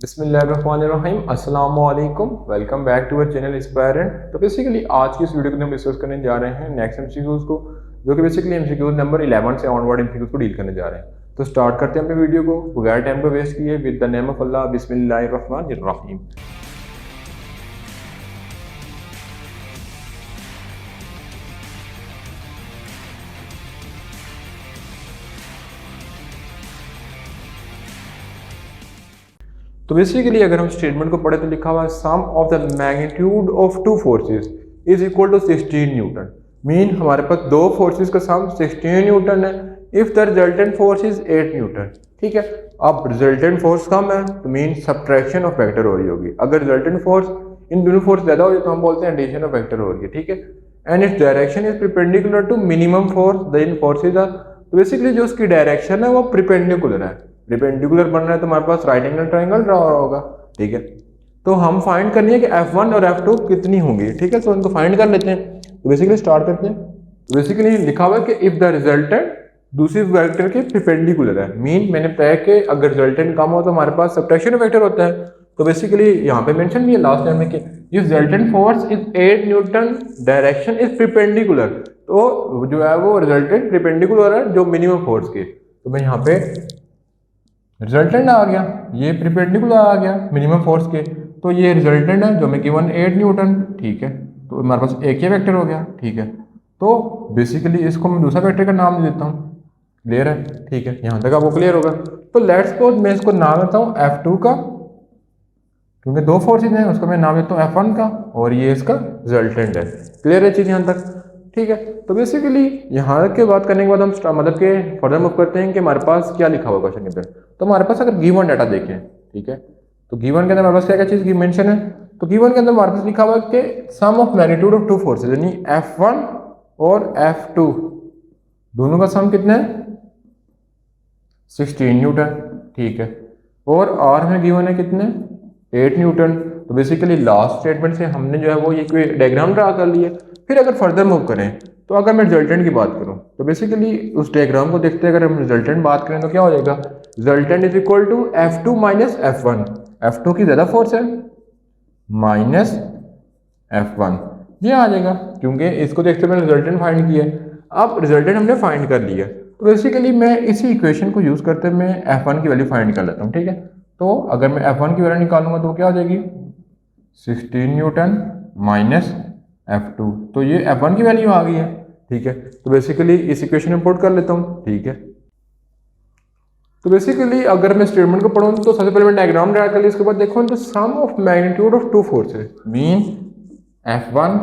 बिस्मिल्लाहिर्रहमानिर्रहीम अस्सलाम वालेकुम welcome back to our channel Inspirant. तो बेसिकली आज की इस वीडियो को हम डिस्कस करने जा रहे हैं नेक्स्ट एमसीक्यूज को, जो कि बेसिकली एमसीक्यूज नंबर 11 से ऑनवर्ड एमसीक्यूज को डील करने जा रहे हैं। तो स्टार्ट करते हैं अपने वीडियो को बगैर टाइम को वेस्ट किए विद द नेम ऑफ अल्लाह बिस्मिल्लाहिर्रहमानिर्रहीम। तो बेसिकली अगर हम स्टेटमेंट को पढ़े तो लिखा हुआ है sum of the magnitude of two forces is equal to 16 newton. Mean हमारे पास दो फोर्सेस का सम 16 न्यूटन है if the resultant force is 8 newton. ठीक है, अब रिजल्टेंट फोर्स कम है तो मीन सब्ट्रैक्शन ऑफ वेक्टर हो रही होगी। अगर रिजल्टेंट फोर्स इन दोनों फोर्स ज्यादा हो जाए तो हम बोलते हैं एडिशन ऑफ वेक्टर हो रही है। ठीक है, and its direction is perpendicular to minimum force then forces are. तो बेसिकली जो उसकी डायरेक्शन है वो परपेंडिकुलर है। परपेंडिकुलर बन रहा है तो हमारे पास राइट एंगल ट्रायंगल ड्रा हो रहा होगा। ठीक है, तो हम फाइंड करनी है कि F1 और F2 कितनी होंगी। ठीक है, तो इनको फाइंड कर लेते हैं। तो बेसिकली स्टार्ट करते हैं। तो बेसिकली लिखा हुआ है कि इफ द रिजल्टेंट दूसरी वेक्टर के परपेंडिकुलर है। मीन मैंने बताया कि अगर रिजल्टेंट कम हो तो हमारे पास सब्ट्रैक्शन वेक्टर होता है। तो बेसिकली यहाँ पे मेंशन भी है लास्ट टाइम में कि if resultant force is 8 Newton direction is perpendicular, तो जो है वो रिजल्टेंट परपेंडिकुलर है जो मिनिमम फोर्स के। तो मैं यहाँ पे रिजल्टेंट आ गया, ये परपेंडिकुलर आ गया मिनिमम फोर्स के, तो ये रिजल्टेंट है जो मैं गिवन 8 न्यूटन। ठीक है, तो हमारे पास एक ही वेक्टर हो गया। ठीक है, तो बेसिकली इसको मैं दूसरा वेक्टर का नाम दे देता हूँ। क्लियर है? ठीक है, यहाँ तक आपको क्लियर होगा। तो लेट्स सपोज मैं इसको नाम देता हूँ F2 का, क्योंकि दो फोर्सेज हैं, उसको मैं नाम देता हूँ F1 का, और ये इसका रिजल्टेंट है। क्लियर है चीज़ यहाँ तक? ठीक है, तो बेसिकली यहाँ के बात करने के बाद हम मतलब के फर्दर मूव करते हैं कि हमारे पास क्या लिखा हुआ क्वेश्चन के अंदर। तो हमारे पास अगर गिवन डाटा देखें, ठीक है, तो गिवन के अंदर हमारे पास क्या क्या चीज़ की मेंशन है। तो गिवन के अंदर हमारे पास लिखा हुआ है कि sum of magnitude of two forces, यानी F1 और F2 दोनों का सम कितना है 16 न्यूटन। ठीक है, और R में गिवन है कितने 8 न्यूटन। तो बेसिकली लास्ट स्टेटमेंट से हमने जो है वो ये कोई डायग्राम ड्रा कर लिया। फिर अगर फर्दर मूव करें तो अगर मैं रिजल्टेंट की बात करूं तो बेसिकली उस डायग्राम को देखते हैं, अगर हम रिजल्टेंट बात करें तो क्या हो जाएगा, resultant is equal to F2 minus F1। F2 की ज्यादा फोर्स है माइनस F1, ये आ जाएगा, क्योंकि इसको देखते हुए मैंने रिजल्टेंट फाइंड किया है। अब रिजल्टेंट हमने फाइंड कर लिया, तो बेसिकली मैं इसी इक्वेशन को यूज करते हुए मैं F1 की वैल्यू फाइंड कर लेता हूँ। ठीक है, तो अगर मैं F1 की वैल्यू निकालूंगा तो क्या हो जाएगी 16 न्यूटन माइनस F2, तो ये F1 की वैल्यू आ गई है। ठीक है, तो बेसिकली इस इक्वेशन में पुट कर लेता हूँ। ठीक है, तो बेसिकली अगर मैं स्टेटमेंट को पढ़ूँ तो सबसे पहले मैं डायग्राम ड्रा कर लिया, इसके बाद देखो तो sum of magnitude of two forces mean F1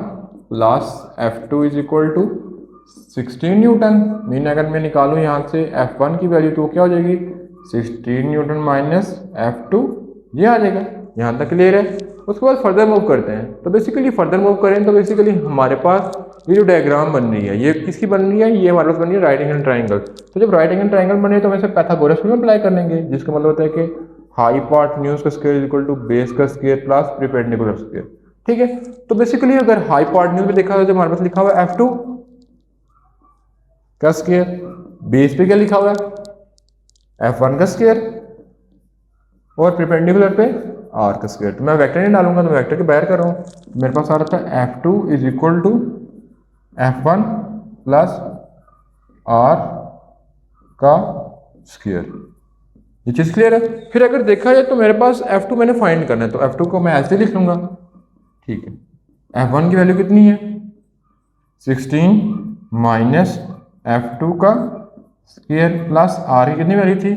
plus F2 is equal to 16 newton. Mean अगर मैं निकालूँ यहाँ से F1 की वैल्यू तो क्या हो जाएगी 16 न्यूटन माइनस F2, ये आ जाएगा। यहाँ तक क्लियर है? उसके बाद फर्दर मूव करते हैं। तो बेसिकली फर्दर मूव करें तो बेसिकली हमारे पास ये जो डायग्राम बन रही है ये किसकी बन रही है, ये हमारे पास बन रही है राइट एंगल ट्राइंगल। तो जब राइट एंगल ट्राइंगल बने तो वैसे पैथागोरस में अप्लाई कर लेंगे, जिसका मतलब होता है कि हाइपोटेन्यूज का square is equal to base का स्क्वायर प्लस परपेंडिकुलर स्क्वायर। ठीक है, तो बेसिकली अगर हाइपोटेन्यूज में देखा जाए तो हमारे पास लिखा हुआ है F2 का स्क्वायर, बेस पे क्या लिखा हुआ है F1 का स्क्वायर, और परपेंडिकुलर पे R का स्क्वायर। तो मैं वेक्टर नहीं डालूंगा तो वेक्टर के बाहर कर रहा हूँ, मेरे पास आ रहा था F2 is equal to F1 plus R का स्क्वायर। ये चीज क्लियर है? फिर अगर देखा जाए तो मेरे पास F2 मैंने फाइंड करना है, तो F2 को मैं ऐसे लिख लूंगा। ठीक है, F1 की वैल्यू कितनी है 16 माइनस F2 का स्क्वायर प्लस R की कितनी वैल्यू थी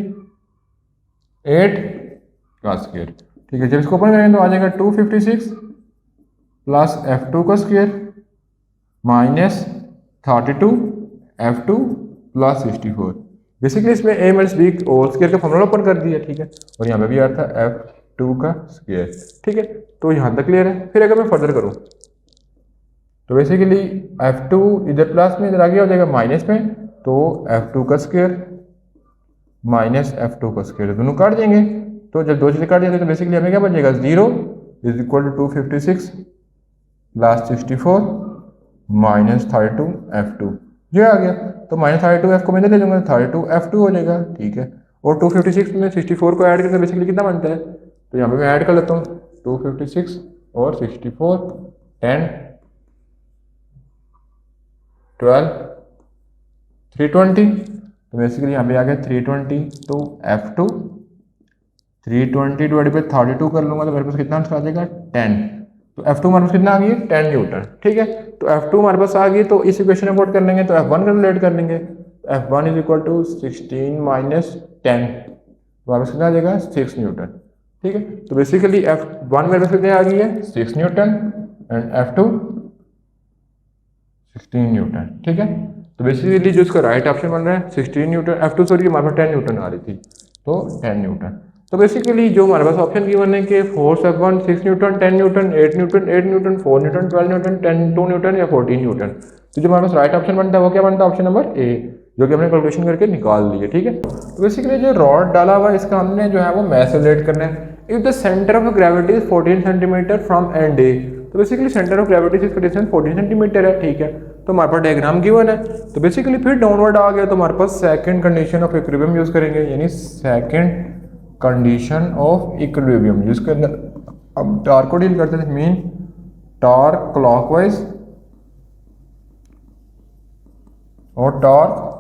8 का स्क्वायर। ठीक है, जब इसको ओपन करेंगे तो आ जाएगा 256 प्लस F2 का square minus 32 F2 plus 64। Basically इसमें a minus b whole square का फॉर्मूला ओपन कर दिया। ठीक है, और यहाँ पे भी आ रहा था F2 का स्क्वायर। ठीक है, तो यहाँ तक क्लियर है? फिर अगर मैं फर्दर करूँ तो बेसिकली F2 इधर प्लस में, इधर आगे हो जाएगा माइनस में, तो F2 का स्क्वायर माइनस F2 का स्क्वायर दोनों काट देंगे। तो जब दो चीजें काट देंगे तो बेसिकली हमें क्या बचेगा 0 is equal to 256 plus 64 minus 32 F2, ये आ गया। तो माइनस 32 F को मैं ले लूंगा, 32 F2 हो जाएगा। ठीक है, और 256 में 64 को ऐड करके बेसिकली कितना बनता है तो यहाँ पे मैं ऐड कर लेता हूँ 256 और 64, 10, 12, 320। तो बेसिकली यहाँ पे आ गया 320। तो F2 320 डिवाइड बाई 32 कर लूँगा तो मेरे पास कितना आंसर आ जाएगा 10। तो F2 हमारे पास कितना आ गई है 10 न्यूटन। ठीक है, तो F2 हमारे पास आ गई, तो इस इक्वेशन में पुट कर लेंगे, तो F1 कैलकुलेट कर लेंगे। F1 is equal to 16 minus 10, हमारे पास कितना आ जाएगा 6 न्यूटन। ठीक है, तो बेसिकली F1 मेरे पास कितनी आ गई है 6 न्यूटन एंड F2 16 न्यूटन। ठीक है, तो बेसिकली जो इसका राइट ऑप्शन बन रहा है 16 न्यूटन, F2 सॉरी हमारे पास 10 न्यूटन आ रही थी, तो 10 न्यूटन। तो बेसिकली जो हमारे पास ऑप्शन गिवन है कि force F1 6 Newton, 10 Newton, 8 Newton, 8 Newton, 4 Newton, 12 Newton, 10 2 Newton या 14 न्यूटन। तो जो हमारे पास राइट ऑप्शन बनता है वो क्या बनता है, ऑप्शन नंबर ए, जो कि हमने कैलकुलेशन करके निकाल ली है। ठीक है, तो बेसिकली जो रॉड डाला हुआ है इसका हमने जो है वो मैथ से रिलेट करना है। If the centre of gravity is 14 centimetre from end A, तो बेसिकली सेंटर ऑफ ग्रेविटी से इसका डिस्टेंस 14 सेंटीमीटर है। ठीक है, तो हमारे पास डायग्राम गिवन है, तो बेसिकली फिर डाउनवर्ड आ गया तो हमारे पास second condition of equilibrium use करेंगे, यानी second condition of equilibrium use करना। अब टॉर्क को डील करते हैं, मीन टॉर्क क्लॉकवाइज और टॉर्क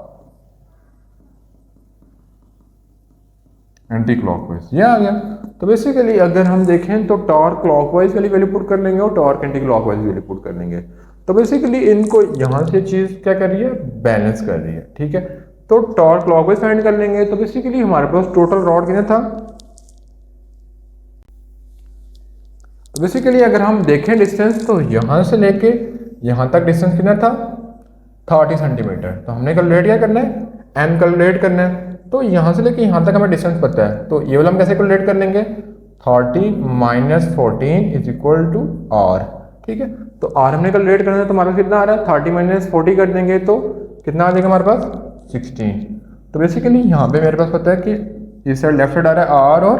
एंटी क्लॉकवाइज, ये आ गया। तो बेसिकली अगर हम देखें तो टॉर्क क्लॉकवाइज वाली वैल्यू पुट कर लेंगे और torque anti clockwise value put कर लेंगे। तो बेसिकली इनको यहाँ से चीज़ क्या कर रही है, बैलेंस कर रही है। ठीक है, तो टॉर्क क्लॉकवाइज फाइंड कर लेंगे। तो बेसिकली हमारे पास टोटल रॉड कितना था, तो बेसिकली अगर हम देखें डिस्टेंस तो यहाँ से लेके यहाँ तक डिस्टेंस कितना था 30 सेंटीमीटर। तो हमने कैलकुलेट क्या करना है, एम कैलकुलेट करना है। तो यहाँ से लेके यहाँ तक हमें डिस्टेंस पता है, तो ये वाला हम कैसे कैलकुलेट कर लेंगे, 30 minus 14 is equal to R. ठीक है, तो आर हमने कैलकुलेट करना है, तो हमारे पास कितना आ रहा है 30 माइनस 40 कर देंगे तो कितना आ जाएगा हमारे पास 16। तो बेसिकली यहाँ पे मेरे पास पता है कि इस साइड लेफ्ट साइड आ रहा है आर और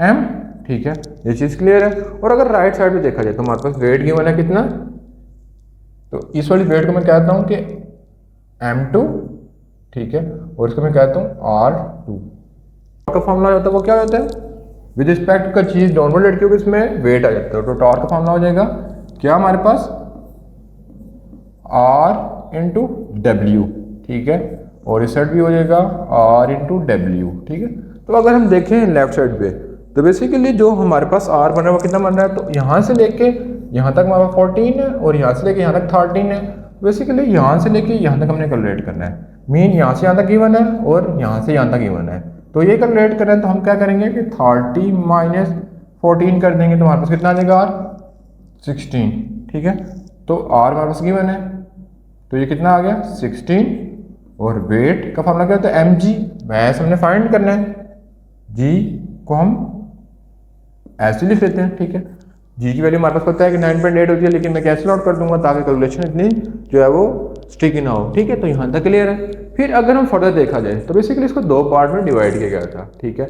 एम। ठीक है, ये चीज़ क्लियर है। और अगर राइट साइड पे देखा जाए तो हमारे पास वेट गिवन है कितना, तो इस वाली वेट को मैं कहता हूँ कि M2। ठीक है, और इसको मैं कहता हूँ R2। का फॉर्मूला होता है वो क्या होता है, विद रिस्पेक्ट का चीज डाउनवर्ड लड़कियों के इसमें वेट आ जाता है। तो टॉर्क का फॉर्मूला हो जाएगा क्या हमारे पास R इंटू डब्ल्यू। ठीक है, और इस साइड भी हो जाएगा R इंटू डब्ल्यू। ठीक है, तो अगर हम देखें लेफ्ट साइड पे तो बेसिकली जो हमारे पास R बन रहा है वो कितना बन रहा है, तो यहाँ से लेके यहाँ तक हमारा 14 है और यहाँ से लेके यहाँ तक 13 है। बेसिकली यहाँ से लेके यहाँ तक हमने कैलकुलेट करना है, मीन यहाँ से यहाँ तक गिवन है और यहाँ से यहाँ तक गिवन है। तो ये कैलकुलेट करें तो हम क्या करेंगे कि 30 माइनस 14 कर देंगे तो हमारे पास कितना आ जाएगा R 16। ठीक है, तो R हमारे पास गिवन है, तो ये कितना आ गया 16। और वेट का फॉर्मूला क्या होता है mg, मैस हमने फाइंड करना है, g को हम ऐसे लिख लेते हैं। ठीक है, जी की वैल्यू हमारे पास पता है कि 9.8 होती है, लेकिन मैं कैंसिल आउट कर दूंगा ताकि कैलकुलेशन इतनी जो है वो स्टिकी ना हो। ठीक है, तो यहाँ तक क्लियर है। फिर अगर हम फर्दर देखा जाए तो बेसिकली इसको दो पार्ट में डिवाइड किया गया था। ठीक है,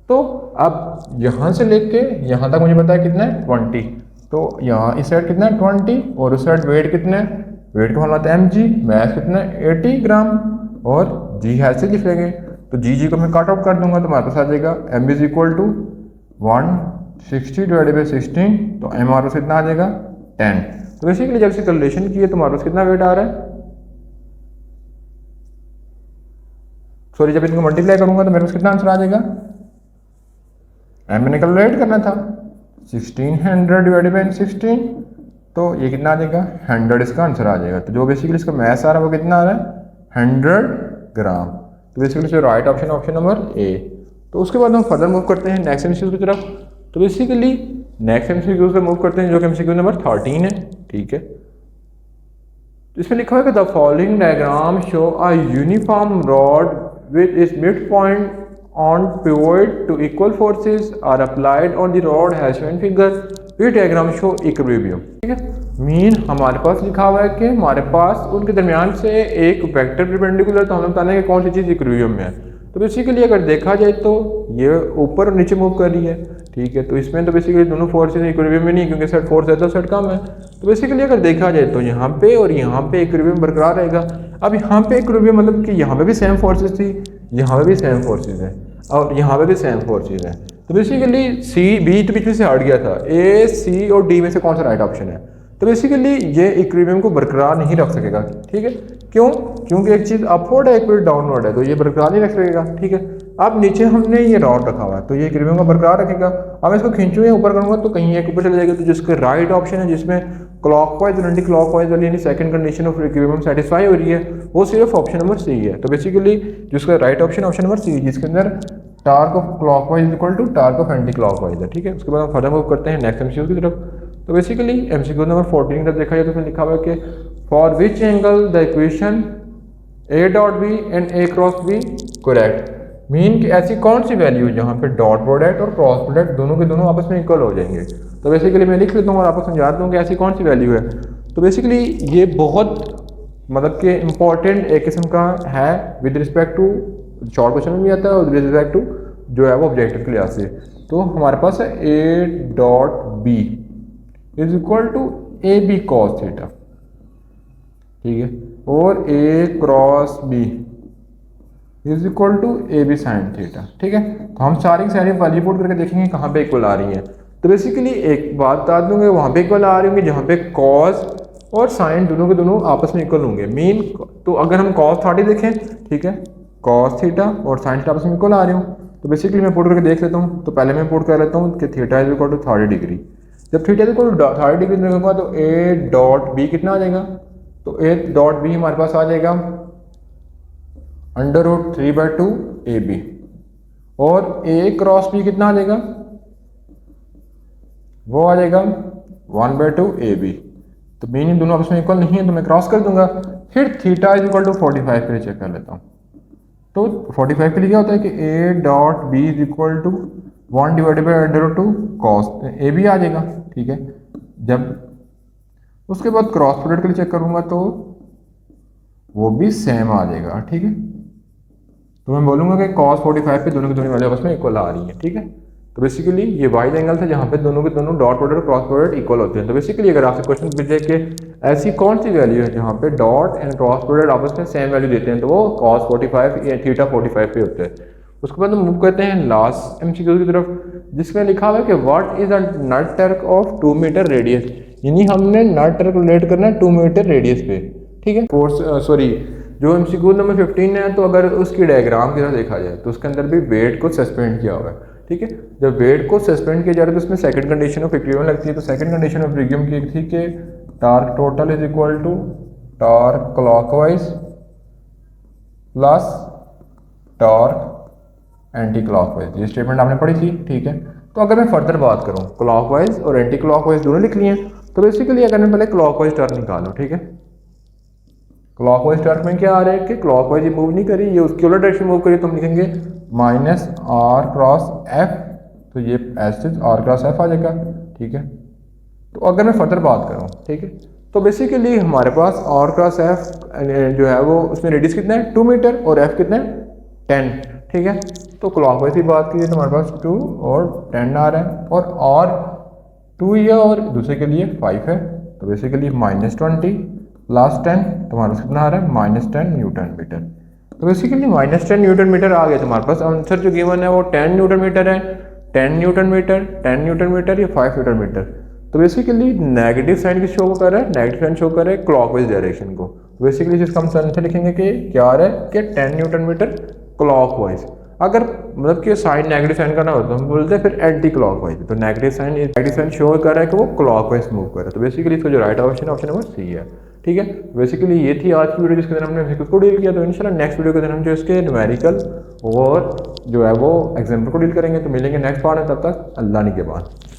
तो अब यहाँ से लेके यहाँ तक मुझे पता है कितना है 20, तो यहाँ इस साइड कितना है 20 और उस साइड वेट कितना है, वेट का फॉर्मूला आता है mg, मैथ कितना है 80 ग्राम और जी ऐसे लिख लेंगे। तो जी को मैं कट आउट कर दूंगा तो हमारे पास आ जाएगा m is equal to 160 divided by 16, तो एम हमारे पास कितना आ जाएगा 10। तो बेसिकली जब से कैलकुलेशन किए तो हमारे पास कितना वेट आ रहा है, सॉरी जब इनको मल्टीप्लाई करूंगा तो मेरे पास कितना आंसर आ जाएगा, एम मैंने कैलकुलेट करना था 1600 डिवाइडेड बाई 16, तो ये कितना आ जाएगा 100 इसका आंसर आ जाएगा। तो जो बेसिकली इसका मैथ आ रहा है वो कितना आ रहा है 100 ग्राम। तो बेसिकली जो राइट ऑप्शन है ऑप्शन नंबर ए। तो उसके बाद हम फर्दर मूव करते हैं नेक्स्ट एमसीक्यू की तरफ। तो बेसिकली नेक्स्ट एमसीक्यू से मूव करते हैं जो कि एमसीक्यू नंबर 13 है। ठीक है, तो इसमें लिखा है कि the following diagram show a uniform rod with its midpoint on pivot to equal forces are applied on the rod as shown in figure. ये डायग्राम शो इक्विलिब्रियम। ठीक है, मीन हमारे पास लिखा हुआ है कि हमारे पास उनके दरमियान से एक वेक्टर परपेंडिकुलर, तो हमें बताना है कि कौन सी चीज़ इक्विलिब्रियम में है। तो बेसिकली अगर देखा जाए तो ये ऊपर और नीचे मूव कर रही है। ठीक है, तो इसमें तो बेसिकली दोनों फोर्सेस इक्विलिब्रियम में नहीं, क्योंकि साइड फोर्स है तो साइड कम है। तो बेसिकली अगर देखा जाए तो यहाँ पे और यहाँ पे इक्विलिब्रियम बरकरार रहेगा। अब यहाँ पे इक्विलिब्रियम मतलब कि यहाँ पे भी सेम फोर्सेस थी, यहाँ पे भी सेम फोर्सेस है और यहाँ पे भी सेम फोर्सेस है। तो बेसिकली सी बी तो बीच में से हट गया था, ए सी और डी में से कौन सा राइट ऑप्शन है। तो बेसिकली ये इक्विलिब्रियम को बरकरार नहीं रख सकेगा, ठीक है। क्यों? क्योंकि एक चीज़ अपवर्ड है एक चीज़ डाउनवर्ड है, तो ये बरकरार नहीं रख सकेगा, ठीक है। अब नीचे हमने ये रॉड रखा हुआ है तो ये इक्विलिब्रियम को बरकरार रखेगा। अब इसको खींचूंगा ऊपर करूंगा तो कहीं एक ऊपर चले जाएगा, तो जिसका राइट ऑप्शन है जिसमें क्लॉकवाइज और एंटी क्लॉकवाइज वाली यानी second condition of equilibrium satisfy हो रही है, वो सिर्फ ऑप्शन नंबर सी है। तो बेसिकली जिसका right option option number C, जिसके अंदर torque of clockwise equal to torque of anti clockwise है, ठीक है। उसके बाद हम फर्दर मूव करते हैं नेक्स्ट एमसीक्यू की तरफ। तो बेसिकली एमसीक्यू नंबर 14 की तरफ देखा जाए तो उसमें लिखा हुआ है कि for which angle the equation A dot B and A cross B correct, mean कि ऐसी कौन सी वैल्यू है जहाँ पे डॉट प्रोडक्ट और क्रॉस प्रोडक्ट दोनों के दोनों आपस में इक्वल हो जाएंगे। तो बेसिकली मैं लिख लेता हूँ और आपको समझा दूँ कि ऐसी कौन सी वैल्यू है। तो बेसिकली ये बहुत मतलब कि इम्पॉर्टेंट एक किस्म का है with respect to short question में भी आता है और विद रिस्पेक्ट टू जो है वो ऑब्जेक्टिव के लिहाज से। तो हमारे पास है A dot B is equal to A B cos theta, ठीक है, और A cross B is equal to A B sine theta, ठीक है। तो हम सारी वैल्यू पुट करके देखेंगे कहाँ पे इक्वल आ रही है। तो बेसिकली एक बात बता दूंगे, वहाँ पे इक्वल आ रही होंगी जहाँ पे कॉस और साइन दोनों के दोनों आपस में इक्वल होंगे। मीन तो अगर हम कॉस 30 देखें, ठीक है, कॉस थीटा और साइन थीटा आपस में इक्वल आ रही हूँ, तो बेसिकली मैं पुट करके देख लेता हूँ। तो पहले मैं पुट कर लेता हूँ कि theta is equal to 30 degree. जब theta is equal to 30 degree देखूंगा तो ए डॉट बी कितना आ जाएगा, तो ए डॉट बी हमारे पास आ जाएगा √3/2 ए बी, और ए क्रॉस बी कितना आ जाएगा, वो आ जाएगा 1/2 ए बी। तो मीनिंग दोनों आपस में इक्वल नहीं है तो मैं क्रॉस कर दूंगा। फिर थीटा इज इक्वल टू 45 के लिए चेक कर लेता हूँ। तो 45 के लिए क्या होता है कि A dot B is equal to 1/√2 cos A B आ जाएगा, ठीक है। जब उसके बाद क्रॉस प्रोडक्ट के लिए चेक करूंगा तो वो भी सेम आ जाएगा, ठीक है। तो मैं बोलूंगा कि cos 45 पे दोनों के दोनों वाले आपस में इक्वल आ रही है, ठीक है। तो बेसिकली ये वाइड एंगल है जहाँ पे दोनों के दोनों डॉट प्रोडक्ट और क्रॉस प्रोडक्ट इक्वल होते हैं। तो बेसिकली अगर आपसे क्वेश्चन पूछे कि ऐसी कौन सी वैल्यू है जहाँ पे डॉट एंड क्रॉस प्रोडक्ट आपस में सेम वैल्यू देते हैं, तो वो cos 45 या थीटा 45 पे होते हैं। उसके बाद हम मूव करते हैं लास्ट एमसीक्यू की तरफ, जिसमें लिखा हुआ है कि what is a nut torque of 2 metre radius, यानी हमने नट टर्क रिलेट करना है 2 मीटर रेडियस पे, ठीक है। सॉरी जो एमसीक्यू नंबर 15 है, तो अगर उसकी डायग्राम की तरह देखा जाए तो उसके अंदर भी वेट को सस्पेंड किया हुआ है, ठीक है। जब वेट को सस्पेंड किया जा रहा है तो उसमें सेकंड कंडीशन ऑफ इक्विलिब्रियम लगती है। तो सेकंड कंडीशन ऑफ इक्विलिब्रियम की थी कि torque total is equal to torque clockwise plus torque anti clockwise. ये स्टेटमेंट आपने पढ़ी थी, ठीक है। तो अगर मैं फर्दर बात करूँ, क्लॉकवाइज और एंटी क्लॉकवाइज दोनों लिख लिए हैं। तो बेसिकली अगर मैं पहले क्लॉकवाइज टर्म निकालूँ, ठीक है, क्लॉकवाइज टर्म में क्या आ रहा है कि क्लॉकवाइज मूव नहीं करी, ये उसकी उलट डायरेक्शन मूव करी, तो हम लिखेंगे -r क्रॉस एफ, तो ये एस आर क्रॉस एफ आ जाएगा, ठीक है। तो अगर मैं फर्दर बात करूँ, ठीक है, तो बेसिकली हमारे पास r क्रॉस एफ जो है वो उसमें रेडियस कितना है 2 मीटर और f कितना है 10, ठीक है। तो क्लॉकवाइज की बात कीजिए तो हमारे पास 2 और 10 आ रहा है, और r 2 ही है और दूसरे के लिए 5 है। तो बेसिकली -20 प्लस 10, तो हमारे पास कितना आ रहा है -10 न्यूटन मीटर। तो बेसिकली -10 न्यूटन मीटर आ गया। तो हमारे पास आंसर जो गिवन है वो 10 न्यूटन मीटर है, 10 न्यूटन मीटर, 10 न्यूटन मीटर या 5 न्यूटन मीटर। तो बेसिकली नेगेटिव साइन किस शो कर रहा है, नेगेटिव साइन शो कर रहा है क्लॉकवाइज डायरेक्शन को। तो बेसिकली इसका हम आंसर लिखेंगे कि क्या आ रहा है कि 10 न्यूटन मीटर क्लॉकवाइज। अगर मतलब कि साइन नेगेटिव साइन करना होता है तो हम बोलते हैं फिर एंटी क्लॉकवाइज। तो नेगेटिव साइन शो कर रहा है कि वो क्लॉकवाइज मूव कर रहा है। तो बेसिकली इसका जो राइट ऑप्शन नंबर सी है, ठीक है। बेसिकली ये थी आज की वीडियो जिसके अंदर हमने फिजिक्स को डील किया। तो इंशाल्लाह नेक्स्ट वीडियो के अंदर हम जो इसके न्यूमेरिकल और जो है वो एग्जाम्पल को डील करेंगे। तो मिलेंगे नेक्स्ट पार्ट में, तब तक अल्लाह निगहबान।